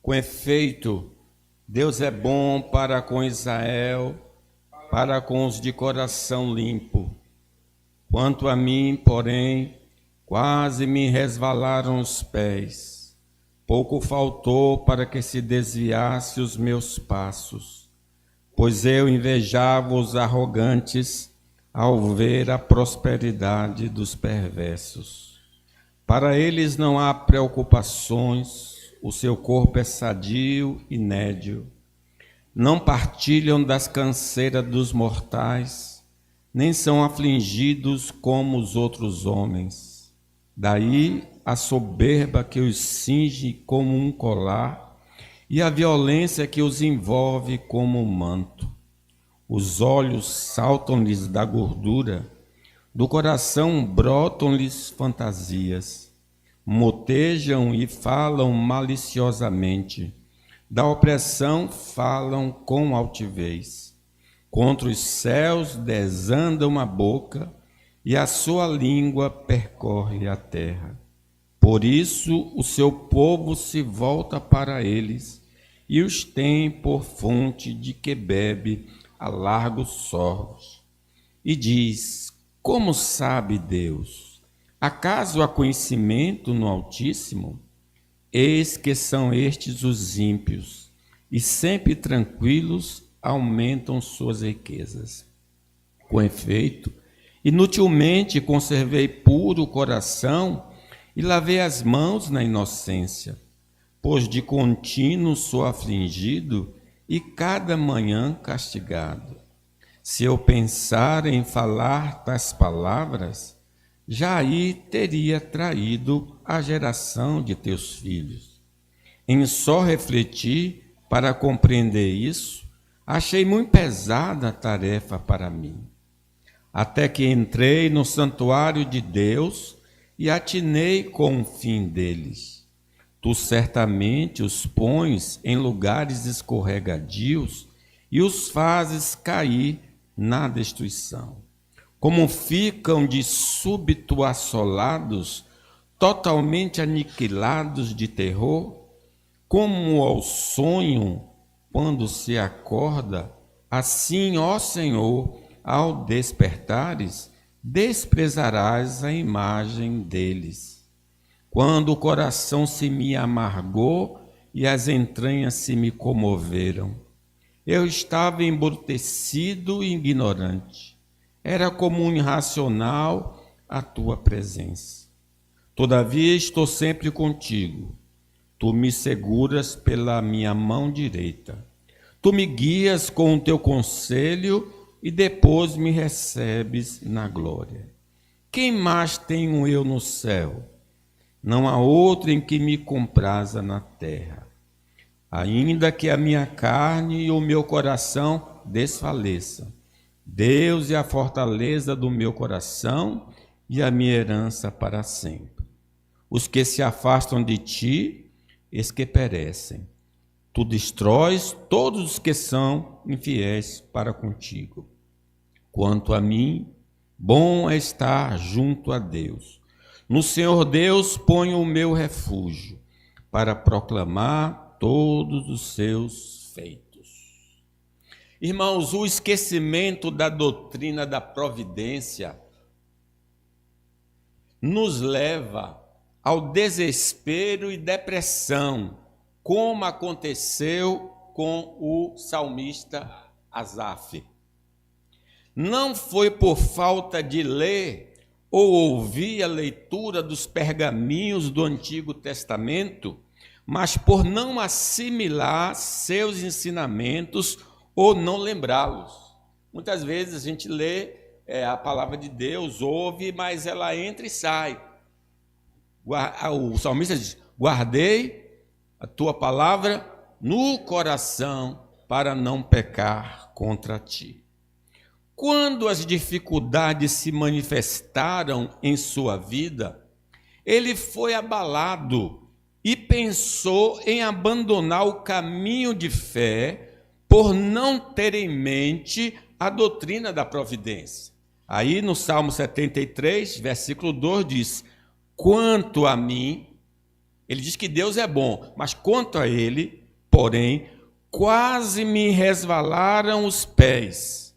Com efeito, Deus é bom para com Israel, para com os de coração limpo. Quanto a mim, porém, quase me resvalaram os pés. Pouco faltou para que se desviasse os meus passos, pois eu invejava os arrogantes ao ver a prosperidade dos perversos. Para eles não há preocupações, o seu corpo é sadio e nédio. Não partilham das canseiras dos mortais, nem são afligidos como os outros homens. Daí a soberba que os cinge como um colar e a violência que os envolve como um manto. Os olhos saltam-lhes da gordura, do coração brotam-lhes fantasias. Motejam e falam maliciosamente, da opressão falam com altivez. Contra os céus desandam a boca, e a sua língua percorre a terra. Por isso o seu povo se volta para eles, e os tem por fonte de que bebe a largos sorvos. E diz: como sabe Deus? Acaso há conhecimento no Altíssimo? Eis que são estes os ímpios, e sempre tranquilos aumentam suas riquezas. Com efeito, inutilmente conservei puro o coração e lavei as mãos na inocência, pois de contínuo sou afligido e cada manhã castigado. Se eu pensar em falar tais palavras, já aí teria traído a geração de teus filhos. Em só refletir para compreender isso, achei muito pesada a tarefa para mim. Até que entrei no santuário de Deus e atinei com o fim deles. Tu certamente os pões em lugares escorregadios e os fazes cair na destruição. Como ficam de súbito assolados, totalmente aniquilados de terror, como ao sonho quando se acorda, assim, ó Senhor, ao despertares, desprezarás a imagem deles. Quando o coração se me amargou e as entranhas se me comoveram, eu estava embrutecido e ignorante. Era como um irracional a tua presença. Todavia estou sempre contigo. Tu me seguras pela minha mão direita. Tu me guias com o teu conselho e depois me recebes na glória. Quem mais tenho eu no céu? Não há outro em que me compraza na terra. Ainda que a minha carne e o meu coração desfaleçam, Deus é a fortaleza do meu coração e a minha herança para sempre. Os que se afastam de ti, eis que perecem. Tu destróis todos os que são infiéis para contigo. Quanto a mim, bom é estar junto a Deus. No Senhor Deus ponho o meu refúgio, para proclamar todos os seus feitos. Irmãos, o esquecimento da doutrina da providência nos leva ao desespero e depressão, como aconteceu com o salmista Asaf. Não foi por falta de ler ou ouvir a leitura dos pergaminhos do Antigo Testamento, mas por não assimilar seus ensinamentos ou não lembrá-los. Muitas vezes a gente lê a palavra de Deus, ouve, mas ela entra e sai. O salmista diz: guardei a tua palavra no coração para não pecar contra ti. Quando as dificuldades se manifestaram em sua vida, ele foi abalado e pensou em abandonar o caminho de fé por não ter em mente a doutrina da providência. Aí no Salmo 73, versículo 2 diz: quanto a mim, Ele diz que Deus é bom, mas quanto a ele, porém, quase me resvalaram os pés.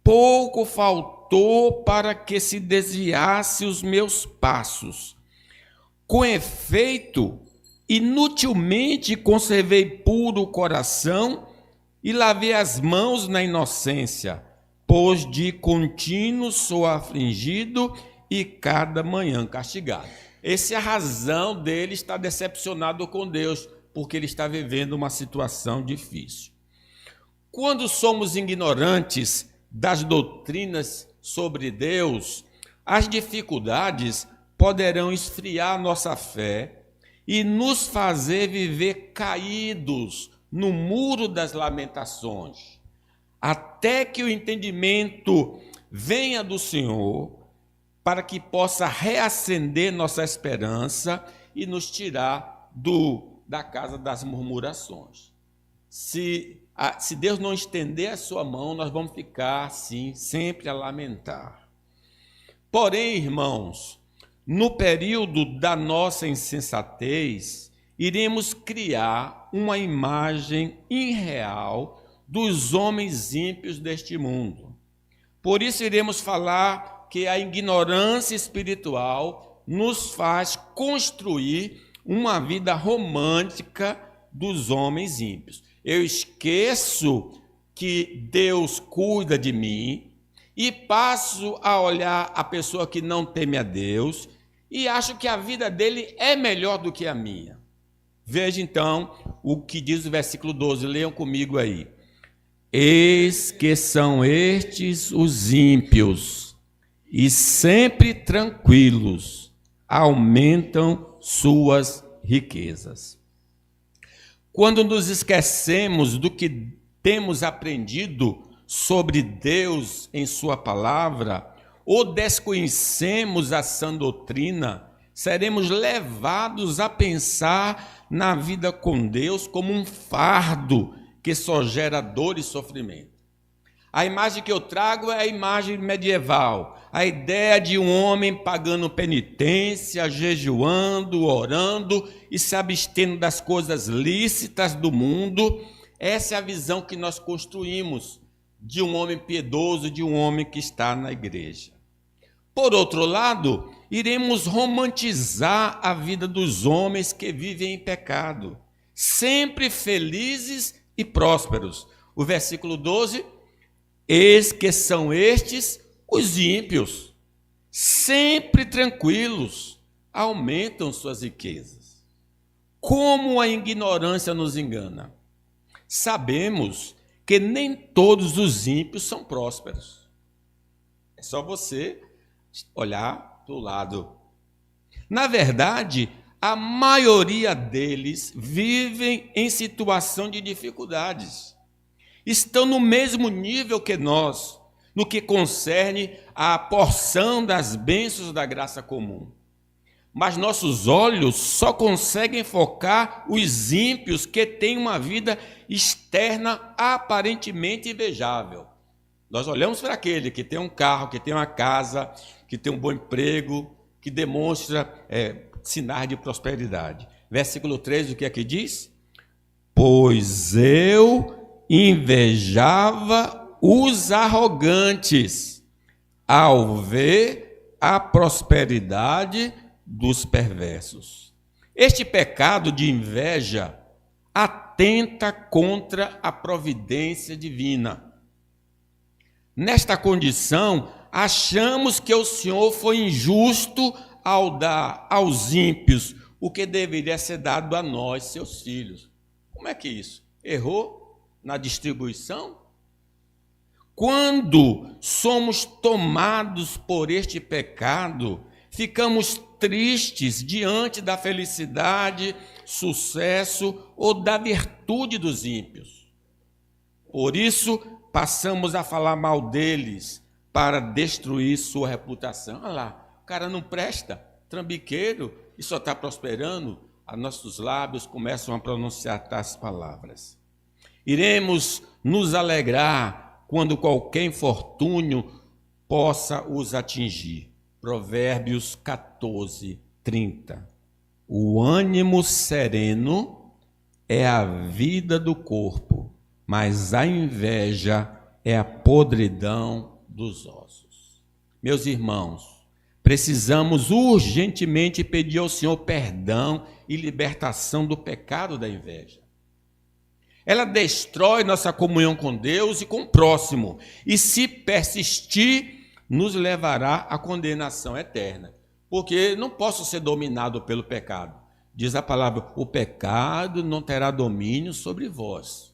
Pouco faltou para que se desviasse os meus passos. Com efeito, inutilmente conservei puro o coração e lavei as mãos na inocência, pois de contínuo sou afligido e cada manhã castigado. Essa é a razão dele estar decepcionado com Deus, porque ele está vivendo uma situação difícil. Quando somos ignorantes das doutrinas sobre Deus, as dificuldades poderão esfriar nossa fé e nos fazer viver caídos no muro das lamentações, até que o entendimento venha do Senhor, para que possa reacender nossa esperança e nos tirar da casa das murmurações. Se Deus não estender a sua mão, nós vamos ficar assim, sempre a lamentar. Porém, irmãos, no período da nossa insensatez, iremos criar uma imagem irreal dos homens ímpios deste mundo. Por isso iremos falar que a ignorância espiritual nos faz construir uma vida romântica dos homens ímpios. Eu esqueço que Deus cuida de mim e passo a olhar a pessoa que não teme a Deus e acho que a vida dele é melhor do que a minha. Veja então o que diz o versículo 12, leiam comigo aí. Eis que são estes os ímpios, e sempre tranquilos, aumentam suas riquezas. Quando nos esquecemos do que temos aprendido sobre Deus em sua palavra, ou desconhecemos a sã doutrina, seremos levados a pensar na vida com Deus como um fardo que só gera dor e sofrimento. A imagem que eu trago é a imagem medieval, a ideia de um homem pagando penitência, jejuando, orando e se abstendo das coisas lícitas do mundo. Essa é a visão que nós construímos de um homem piedoso, de um homem que está na igreja. Por outro lado, iremos romantizar a vida dos homens que vivem em pecado, sempre felizes e prósperos. O versículo 12, eis que são estes os ímpios, sempre tranquilos, aumentam suas riquezas. Como a ignorância nos engana. Sabemos que nem todos os ímpios são prósperos. É só você olhar para o lado. Na verdade, a maioria deles vivem em situação de dificuldades. Estão no mesmo nível que nós, no que concerne à porção das bênçãos da graça comum. Mas nossos olhos só conseguem focar os ímpios que têm uma vida externa aparentemente invejável. Nós olhamos para aquele que tem um carro, que tem uma casa, que tem um bom emprego, que demonstra sinais de prosperidade. Versículo 13, o que é que diz? Pois eu invejava os arrogantes ao ver a prosperidade dos perversos. Este pecado de inveja atenta contra a providência divina. Nesta condição, achamos que o Senhor foi injusto ao dar aos ímpios o que deveria ser dado a nós, seus filhos. Como é que isso? Errou na distribuição? Quando somos tomados por este pecado, ficamos tristes diante da felicidade, sucesso ou da virtude dos ímpios. Por isso, passamos a falar mal deles para destruir sua reputação. Olha lá, o cara não presta, trambiqueiro e só está prosperando. A nossos lábios começam a pronunciar tais palavras. Iremos nos alegrar quando qualquer infortúnio possa os atingir. Provérbios 14, 30. O ânimo sereno é a vida do corpo, mas a inveja é a podridão dos ossos. Meus irmãos, precisamos urgentemente pedir ao Senhor perdão e libertação do pecado da inveja. Ela destrói nossa comunhão com Deus e com o próximo, e se persistir, nos levará à condenação eterna. Porque não posso ser dominado pelo pecado. Diz a palavra, o pecado não terá domínio sobre vós.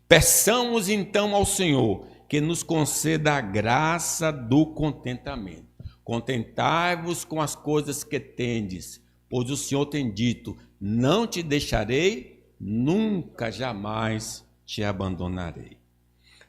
Peçamos então ao Senhor que nos conceda a graça do contentamento. Contentai-vos com as coisas que tendes, pois o Senhor tem dito, não te deixarei, nunca, jamais te abandonarei.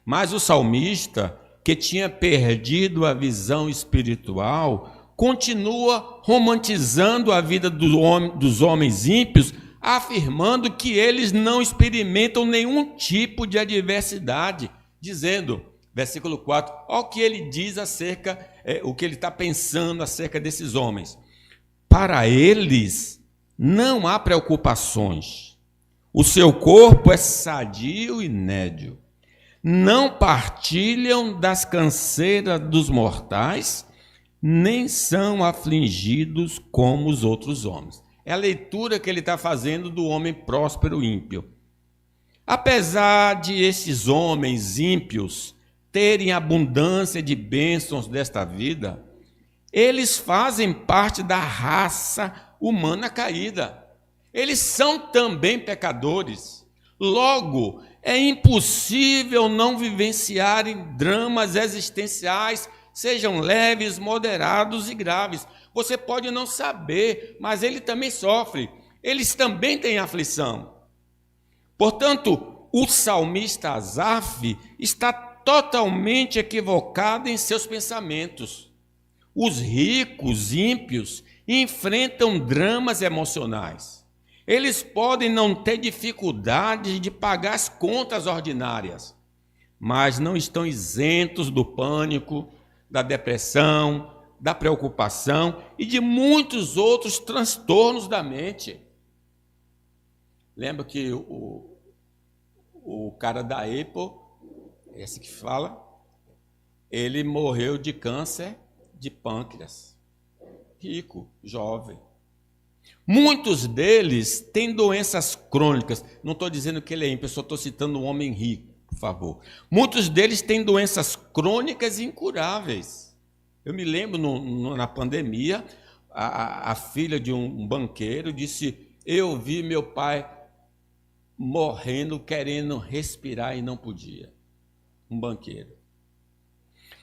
Mas o salmista, que tinha perdido a visão espiritual, continua romantizando a vida dos homens ímpios, afirmando que eles não experimentam nenhum tipo de adversidade, dizendo, versículo 4, olha o que ele diz acerca, o que ele está pensando acerca desses homens. Para eles não há preocupações, o seu corpo é sadio e nédio, não partilham das canseiras dos mortais, nem são afligidos como os outros homens. É a leitura que ele está fazendo do homem próspero ímpio. Apesar de esses homens ímpios terem abundância de bênçãos desta vida, eles fazem parte da raça humana caída. Eles são também pecadores. Logo, é impossível não vivenciarem dramas existenciais, sejam leves, moderados e graves. Você pode não saber, mas ele também sofre. Eles também têm aflição. Portanto, o salmista Asaf está totalmente equivocado em seus pensamentos. Os ricos, ímpios, enfrentam dramas emocionais. Eles podem não ter dificuldade de pagar as contas ordinárias, mas não estão isentos do pânico, da depressão, da preocupação e de muitos outros transtornos da mente. Lembra que o cara da Apple, esse que fala, ele morreu de câncer de pâncreas. Rico, jovem. Muitos deles têm doenças crônicas. Não estou dizendo que ele é ímpio, eu só estou citando um homem rico. Por favor. Muitos deles têm doenças crônicas e incuráveis. Eu me lembro na pandemia, a filha de um banqueiro disse, eu vi meu pai morrendo, querendo respirar e não podia. Um banqueiro.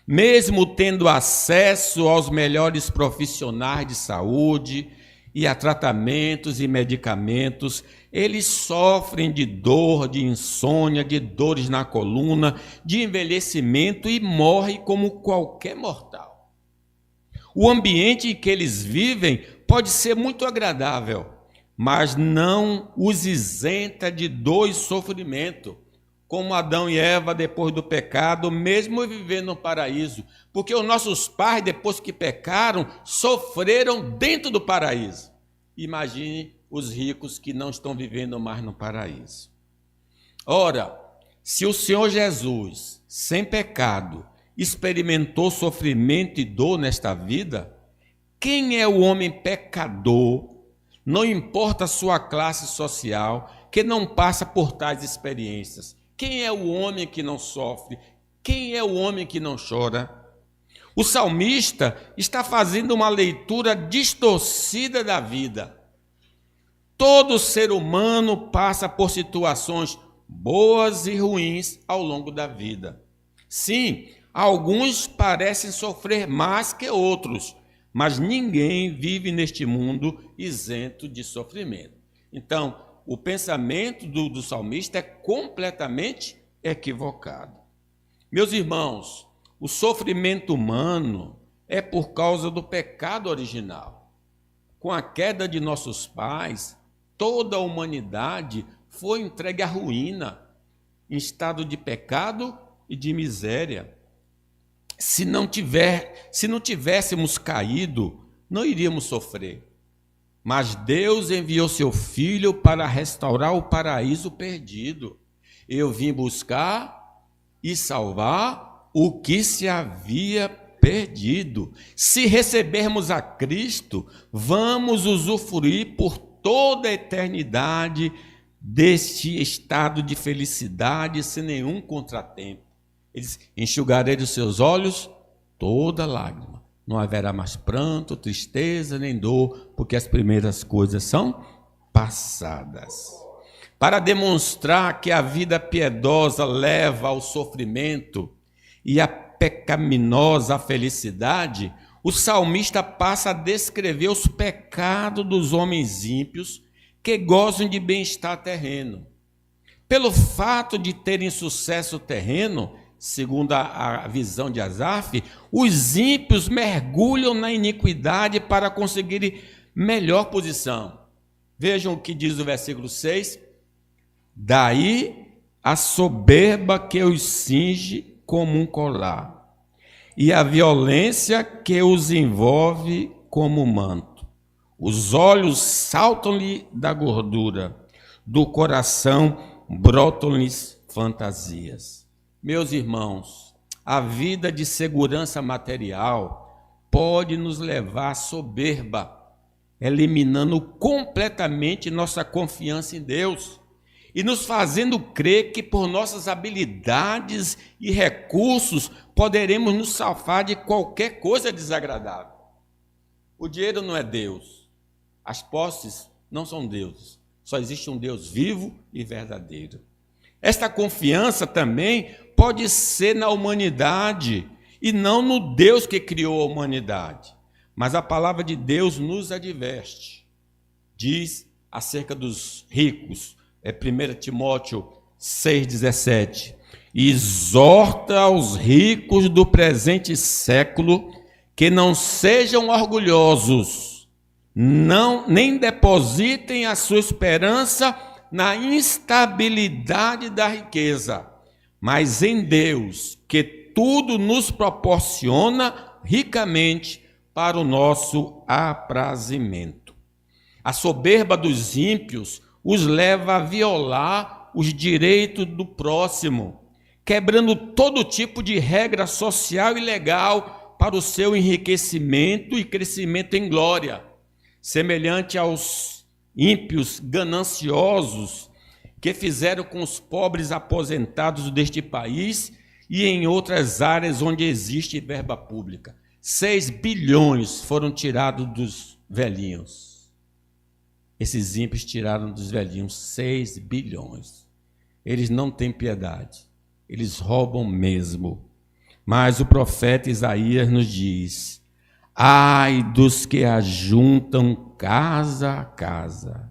Mesmo tendo acesso aos melhores profissionais de saúde e a tratamentos e medicamentos, eles sofrem de dor, de insônia, de dores na coluna, de envelhecimento e morrem como qualquer mortal. O ambiente em que eles vivem pode ser muito agradável, mas não os isenta de dor e sofrimento, como Adão e Eva depois do pecado, mesmo vivendo no paraíso, porque os nossos pais, depois que pecaram, sofreram dentro do paraíso. Imagine os ricos que não estão vivendo mais no paraíso. Ora, se o Senhor Jesus, sem pecado, experimentou sofrimento e dor nesta vida, quem é o homem pecador, não importa a sua classe social, que não passa por tais experiências? Quem é o homem que não sofre? Quem é o homem que não chora? O salmista está fazendo uma leitura distorcida da vida. Todo ser humano passa por situações boas e ruins ao longo da vida. Sim, alguns parecem sofrer mais que outros, mas ninguém vive neste mundo isento de sofrimento. Então, o pensamento do salmista é completamente equivocado. Meus irmãos, o sofrimento humano é por causa do pecado original. Com a queda de nossos pais, toda a humanidade foi entregue à ruína, em estado de pecado e de miséria. Se não tivéssemos caído, não iríamos sofrer. mas Deus enviou seu Filho para restaurar o paraíso perdido. Eu vim buscar e salvar o que se havia perdido. Se recebermos a Cristo, vamos usufruir por toda a eternidade deste estado de felicidade sem nenhum contratempo. Ele diz: enxugarei dos seus olhos toda lágrima. Não haverá mais pranto, tristeza, nem dor, porque as primeiras coisas são passadas. Para demonstrar que a vida piedosa leva ao sofrimento e a pecaminosa à felicidade, o salmista passa a descrever os pecados dos homens ímpios que gozam de bem-estar terreno. Pelo fato de terem sucesso terreno, segundo a visão de Asaf, os ímpios mergulham na iniquidade para conseguir melhor posição. Vejam o que diz o versículo 6. Daí a soberba que os cinge como um colar, e a violência que os envolve como um manto. Os olhos saltam-lhe da gordura, do coração brotam-lhes fantasias. Meus irmãos, a vida de segurança material pode nos levar à soberba, eliminando completamente nossa confiança em Deus e nos fazendo crer que por nossas habilidades e recursos poderemos nos salvar de qualquer coisa desagradável. O dinheiro não é Deus, as posses não são deuses, só existe um Deus vivo e verdadeiro. Esta confiança também pode ser na humanidade e não no Deus que criou a humanidade. Mas a palavra de Deus nos adverte. Diz acerca dos ricos, 1 Timóteo 6,17. Exorta aos ricos do presente século que não sejam orgulhosos, nem depositem a sua esperança na instabilidade da riqueza, mas em Deus, que tudo nos proporciona ricamente para o nosso aprazimento. A soberba dos ímpios os leva a violar os direitos do próximo, quebrando todo tipo de regra social e legal para o seu enriquecimento e crescimento em glória, semelhante aos ímpios gananciosos que fizeram com os pobres aposentados deste país e em outras áreas onde existe verba pública. 6 bilhões foram tirados dos velhinhos. Esses ímpios tiraram dos velhinhos 6 bilhões. Eles não têm piedade, eles roubam mesmo. Mas o profeta Isaías nos diz: ai dos que ajuntam casa a casa,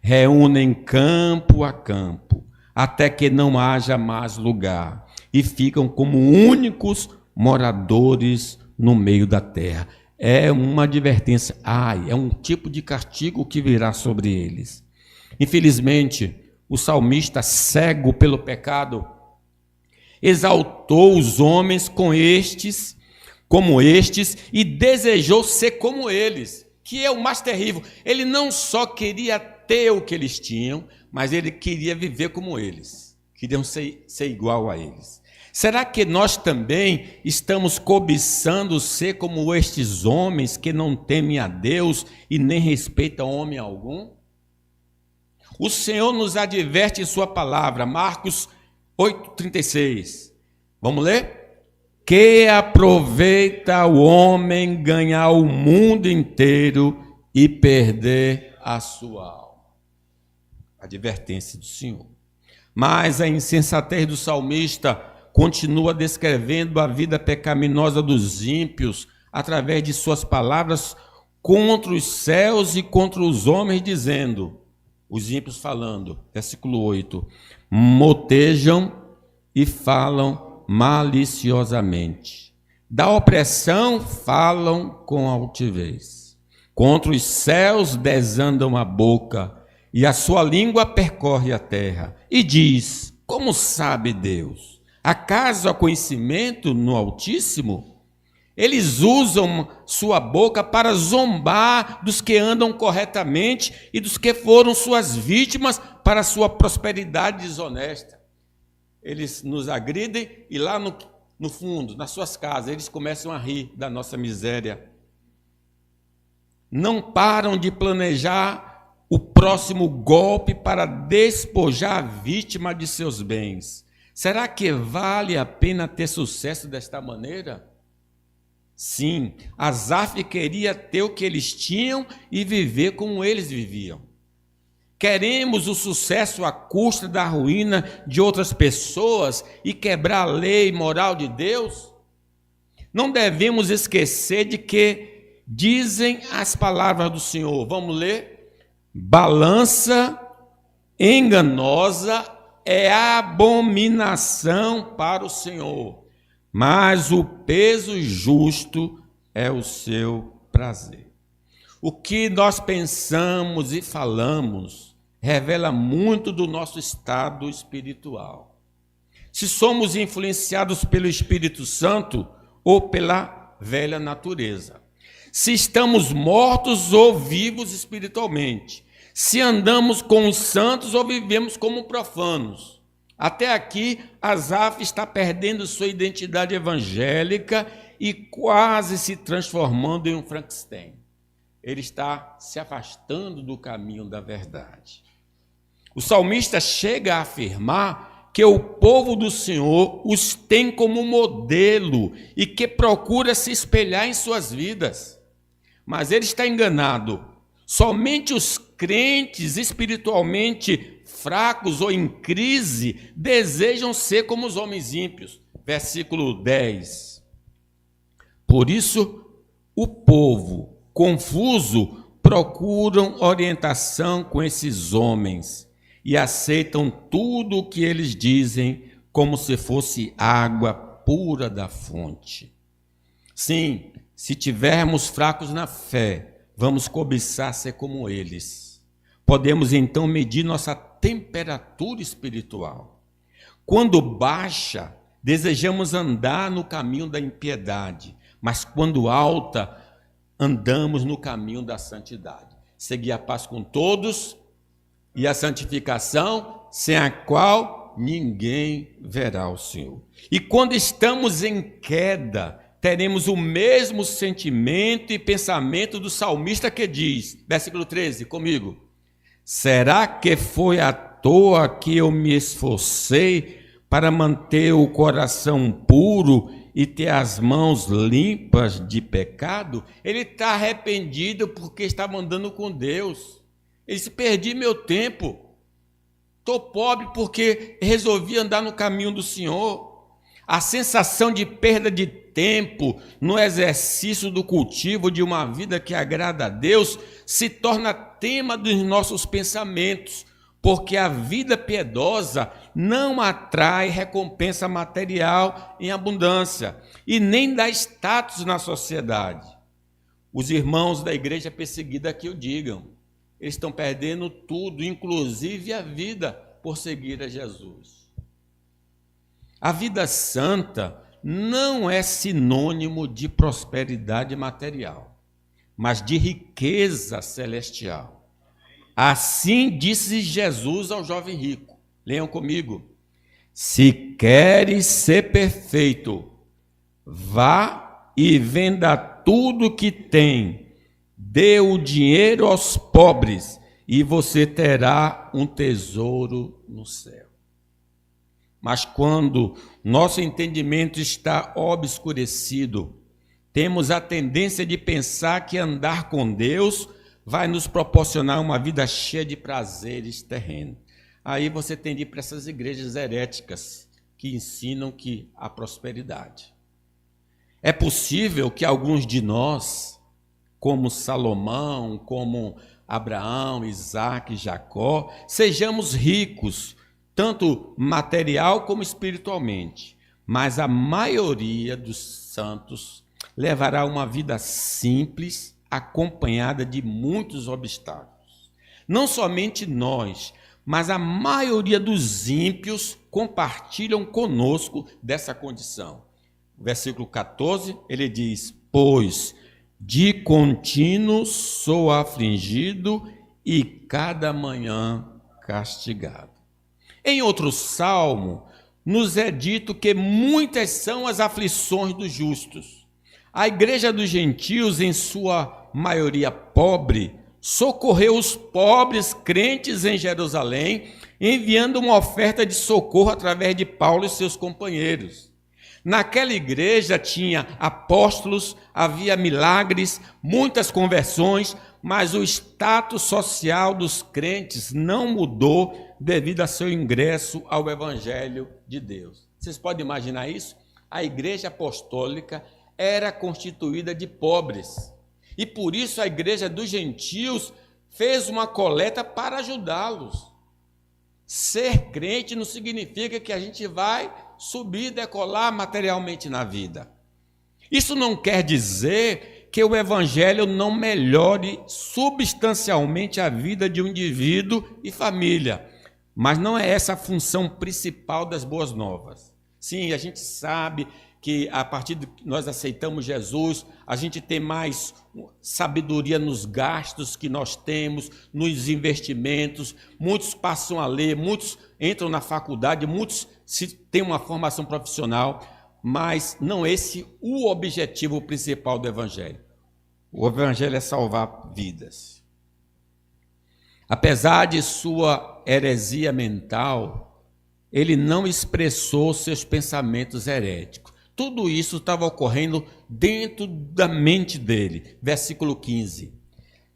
reúnem campo a campo, até que não haja mais lugar, e ficam como únicos moradores no meio da terra. É uma advertência, é um tipo de castigo que virá sobre eles. Infelizmente, o salmista, cego pelo pecado, exaltou os homens como estes, e desejou ser como eles, que é o mais terrível. Ele não só queria ter o que eles tinham, mas ele queria viver como eles, queriam ser igual a eles. Será que nós também estamos cobiçando ser como estes homens que não temem a Deus e nem respeitam homem algum? O Senhor nos adverte em sua palavra, Marcos 8,36. Vamos ler? Que aproveita o homem ganhar o mundo inteiro e perder a sua alma. Advertência do Senhor. Mas a insensatez do salmista continua descrevendo a vida pecaminosa dos ímpios através de suas palavras contra os céus e contra os homens, dizendo, os ímpios falando, versículo 8, motejam e falam maliciosamente. Da opressão falam com altivez. Contra os céus desandam a boca, e a sua língua percorre a terra. E diz, como sabe Deus? Acaso há conhecimento no Altíssimo? Eles usam sua boca para zombar dos que andam corretamente e dos que foram suas vítimas para sua prosperidade desonesta. Eles nos agridem e lá no fundo, nas suas casas, eles começam a rir da nossa miséria. Não param de planejar o próximo golpe para despojar a vítima de seus bens. Será que vale a pena ter sucesso desta maneira? Sim, Asaf queria ter o que eles tinham e viver como eles viviam. Queremos o sucesso à custa da ruína de outras pessoas e quebrar a lei moral de Deus? Não devemos esquecer de que dizem as palavras do Senhor. Vamos ler? Balança enganosa é abominação para o Senhor, mas o peso justo é o seu prazer. O que nós pensamos e falamos revela muito do nosso estado espiritual. Se somos influenciados pelo Espírito Santo ou pela velha natureza. Se estamos mortos ou vivos espiritualmente. Se andamos com os santos ou vivemos como profanos. Até aqui, Asaf está perdendo sua identidade evangélica e quase se transformando em um Frankenstein. Ele está se afastando do caminho da verdade. O salmista chega a afirmar que o povo do Senhor os tem como modelo e que procura se espelhar em suas vidas. Mas ele está enganado. Somente os crentes espiritualmente fracos ou em crise desejam ser como os homens ímpios. Versículo 10. Por isso, o povo confuso procuram orientação com esses homens e aceitam tudo o que eles dizem como se fosse água pura da fonte. Sim, se tivermos fracos na fé, vamos cobiçar ser como eles. Podemos então medir nossa temperatura espiritual. Quando baixa, desejamos andar no caminho da impiedade, mas quando alta, andamos no caminho da santidade. Seguir a paz com todos e a santificação, sem a qual ninguém verá o Senhor. E quando estamos em queda, teremos o mesmo sentimento e pensamento do salmista que diz, versículo 13, comigo: será que foi à toa que eu me esforcei para manter o coração puro e ter as mãos limpas de pecado? Ele está arrependido porque estava andando com Deus. Ele disse: perdi meu tempo, estou pobre porque resolvi andar no caminho do Senhor. A sensação de perda de tempo no exercício do cultivo de uma vida que agrada a Deus se torna tema dos nossos pensamentos, porque a vida piedosa não atrai recompensa material em abundância e nem dá status na sociedade. Os irmãos da igreja perseguida que o digam, eles estão perdendo tudo, inclusive a vida, por seguir a Jesus. A vida santa não é sinônimo de prosperidade material, mas de riqueza celestial. Assim disse Jesus ao jovem rico. Leiam comigo. Se queres ser perfeito, vá e venda tudo que tem, dê o dinheiro aos pobres e você terá um tesouro no céu. Mas quando nosso entendimento está obscurecido, temos a tendência de pensar que andar com Deus vai nos proporcionar uma vida cheia de prazeres terrenos. Aí você tem de ir para essas igrejas heréticas que ensinam que há prosperidade. É possível que alguns de nós, como Salomão, como Abraão, Isaac e Jacó, sejamos ricos, tanto material como espiritualmente, mas a maioria dos santos levará uma vida simples, acompanhada de muitos obstáculos. Não somente nós, mas a maioria dos ímpios compartilham conosco dessa condição. versículo 14, ele diz: pois de contínuo sou afligido e cada manhã castigado. Em outro salmo, nos é dito que muitas são as aflições dos justos. A igreja dos gentios, em sua maioria pobre, socorreu os pobres crentes em Jerusalém, enviando uma oferta de socorro através de Paulo e seus companheiros. Naquela igreja tinha apóstolos, havia milagres, muitas conversões, mas o status social dos crentes não mudou devido a seu ingresso ao Evangelho de Deus. Vocês podem imaginar isso? A igreja apostólica era constituída de pobres. E por isso a igreja dos gentios fez uma coleta para ajudá-los. Ser crente não significa que a gente vai subir e decolar materialmente na vida. Isso não quer dizer que o evangelho não melhore substancialmente a vida de um indivíduo e família, mas não é essa a função principal das boas novas. Sim, a gente sabe que a partir de que nós aceitamos Jesus, a gente tem mais sabedoria nos gastos que nós temos, nos investimentos, muitos passam a ler, muitos entram na faculdade, muitos têm uma formação profissional, mas não esse o objetivo principal do Evangelho. O Evangelho é salvar vidas. Apesar de sua heresia mental, ele não expressou seus pensamentos heréticos. Tudo isso estava ocorrendo dentro da mente dele. Versículo 15.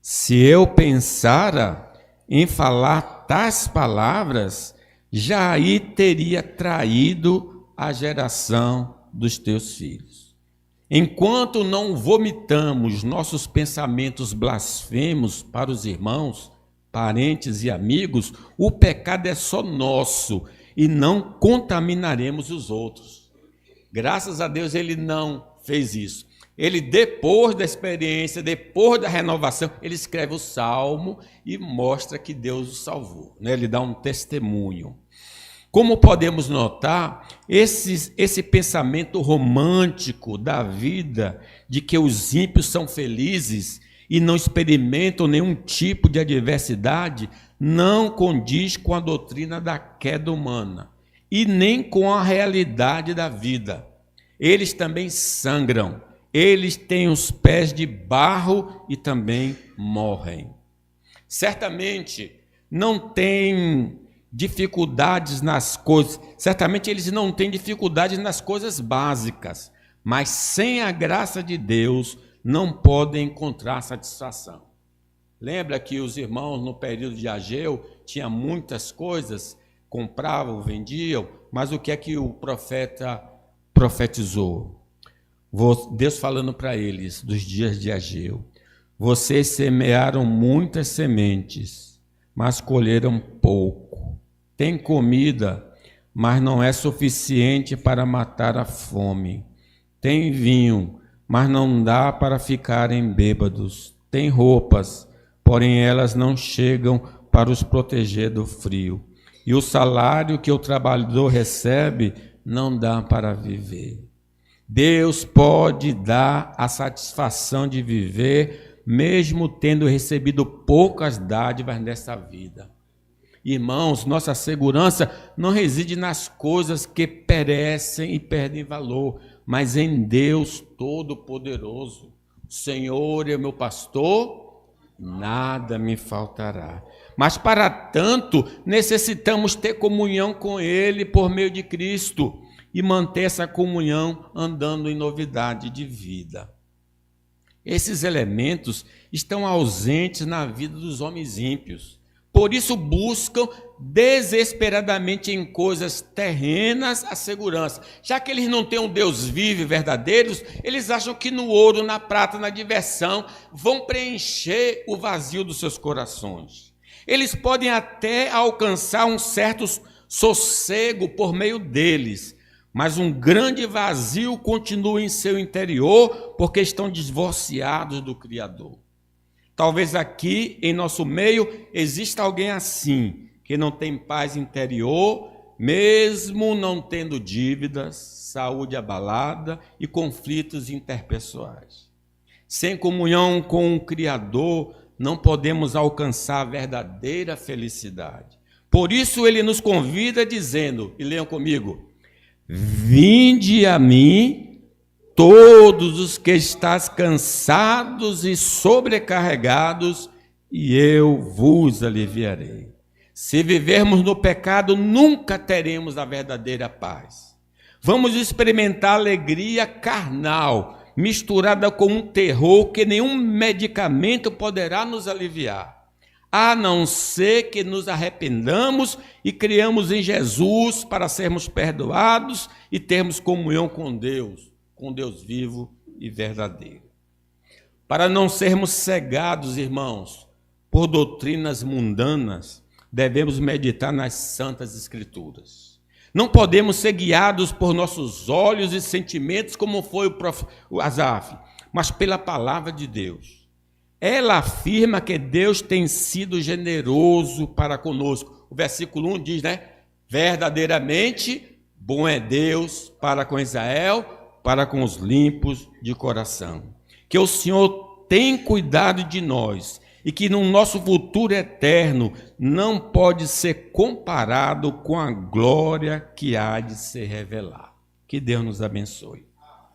Se eu pensara em falar tais palavras, já aí teria traído a geração dos teus filhos. Enquanto não vomitamos nossos pensamentos blasfemos para os irmãos, parentes e amigos, o pecado é só nosso e não contaminaremos os outros. Graças a Deus ele não fez isso. Ele, depois da experiência, depois da renovação, ele escreve o salmo e mostra que Deus o salvou. Ele dá um testemunho. Como podemos notar, esse pensamento romântico da vida, de que os ímpios são felizes e não experimentam nenhum tipo de adversidade, não condiz com a doutrina da queda humana e nem com a realidade da vida. Eles também sangram, eles têm os pés de barro e também morrem. Certamente não têm dificuldades nas coisas, certamente eles não têm dificuldades nas coisas básicas, mas sem a graça de Deus não podem encontrar satisfação. Lembra que os irmãos no período de Ageu tinham muitas coisas, compravam, vendiam, mas o que é que o profeta profetizou? Deus falando para eles dos dias de Ageu: vocês semearam muitas sementes, mas colheram pouco. Tem comida, mas não é suficiente para matar a fome. Tem vinho, mas não dá para ficarem bêbados. Tem roupas, porém elas não chegam para os proteger do frio. E o salário que o trabalhador recebe não dá para viver. Deus pode dar a satisfação de viver, mesmo tendo recebido poucas dádivas nessa vida. Irmãos, nossa segurança não reside nas coisas que perecem e perdem valor, mas em Deus Todo-Poderoso. O Senhor é o meu pastor, nada me faltará. Mas para tanto, necessitamos ter comunhão com Ele por meio de Cristo e manter essa comunhão andando em novidade de vida. Esses elementos estão ausentes na vida dos homens ímpios. Por isso buscam desesperadamente em coisas terrenas a segurança. Já que eles não têm um Deus vivo e verdadeiro, eles acham que no ouro, na prata, na diversão, vão preencher o vazio dos seus corações. Eles podem até alcançar um certo sossego por meio deles, mas um grande vazio continua em seu interior porque estão divorciados do Criador. Talvez aqui em nosso meio exista alguém assim, que não tem paz interior, mesmo não tendo dívidas, saúde abalada e conflitos interpessoais. Sem comunhão com o Criador, não podemos alcançar a verdadeira felicidade. Por isso ele nos convida dizendo, e leiam comigo: vinde a mim, todos os que estáis cansados e sobrecarregados, e eu vos aliviarei. Se vivermos no pecado, nunca teremos a verdadeira paz. Vamos experimentar alegria carnal, misturada com um terror que nenhum medicamento poderá nos aliviar, a não ser que nos arrependamos e criamos em Jesus para sermos perdoados e termos comunhão com Deus vivo e verdadeiro. Para não sermos cegados, irmãos, por doutrinas mundanas, devemos meditar nas Santas Escrituras. Não podemos ser guiados por nossos olhos e sentimentos, como foi o Asaf, mas pela palavra de Deus. Ela afirma que Deus tem sido generoso para conosco. O versículo 1 diz, verdadeiramente bom é Deus para com Israel, para com os limpos de coração. Que o Senhor tem cuidado de nós e que no nosso futuro eterno não pode ser comparado com a glória que há de se revelar. Que Deus nos abençoe.